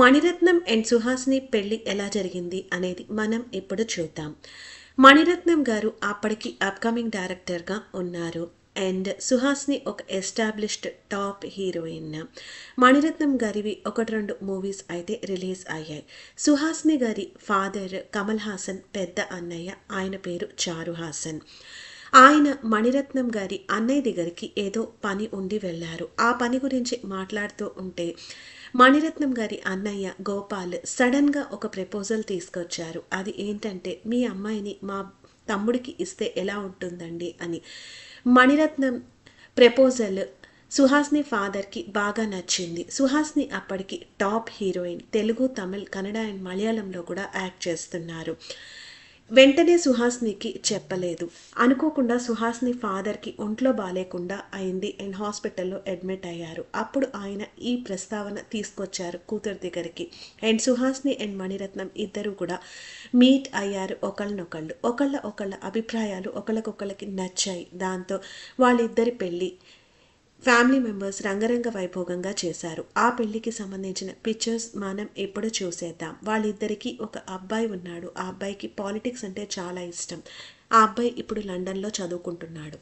Mani Ratnam and Suhasini పెళ్లి ఎలా జరిగింది అనేది మనం ఇప్పుడు చూద్దాం. మణిరత్నం గారు అప్పటికి అప్కమింగ్ డైరెక్టర్గా ఉన్నారు. అండ్ సుహాసిని ఒక ఎస్టాబ్లిష్డ్ టాప్ హీరోయిన్. మణిరత్నం గారివి 1-2 మూవీస్ అయితే రిలీజ్ అయ్యాయి. సుహాసిని గారి ఫాదర్ కమల్ హాసన్ పెద్ద అన్నయ్య, ఆయన పేరు చారు హాసన్. ఆయన మణిరత్నం గారి అన్నయ్య దగ్గరికి ఏదో పని ఉండి వెళ్ళారు. ఆ పని గురించి మాట్లాడుతూ ఉంటే మణిరత్నం గారి అన్నయ్య గోపాల్ సడన్గా ఒక ప్రపోజల్ తీసుకొచ్చారు. అది ఏంటంటే, మీ అమ్మాయిని మా తమ్ముడికి ఇస్తే ఎలా ఉంటుందండి అని. మణిరత్నం ప్రపోజల్ సుహాసిని ఫాదర్కి బాగా నచ్చింది. సుహాసిని అప్పటికి top heroine. Telugu, Tamil, Kannada and మలయాళంలో కూడా యాక్ట్ చేస్తున్నారు. వెంటనే సుహాసినికి చెప్పలేదు. అనుకోకుండా సుహాసిని ఫాదర్కి ఒంట్లో బాగాలేకుండా అయింది అండ్ హాస్పిటల్లో అడ్మిట్ అయ్యారు. అప్పుడు ఆయన ఈ ప్రస్తావన తీసుకొచ్చారు కూతురు దగ్గరికి. అండ్ సుహాసిని అండ్ మణిరత్నం ఇద్దరు కూడా మీట్ అయ్యారు ఒకళ్ళనొకళ్ళు. ఒకళ్ళ అభిప్రాయాలు ఒకళ్ళకొకళ్ళకి నచ్చాయి. దాంతో వాళ్ళిద్దరి పెళ్ళి ఫ్యామిలీ మెంబర్స్ రంగరంగ వైభోగంగా చేశారు. ఆ పెళ్లికి సంబంధించిన పిక్చర్స్ మనం ఇప్పుడు చూసేద్దాం. వాళ్ళిద్దరికీ ఒక అబ్బాయి ఉన్నాడు. ఆ అబ్బాయికి పాలిటిక్స్ అంటే చాలా ఇష్టం. ఆ అబ్బాయి ఇప్పుడు లండన్లో చదువుకుంటున్నాడు.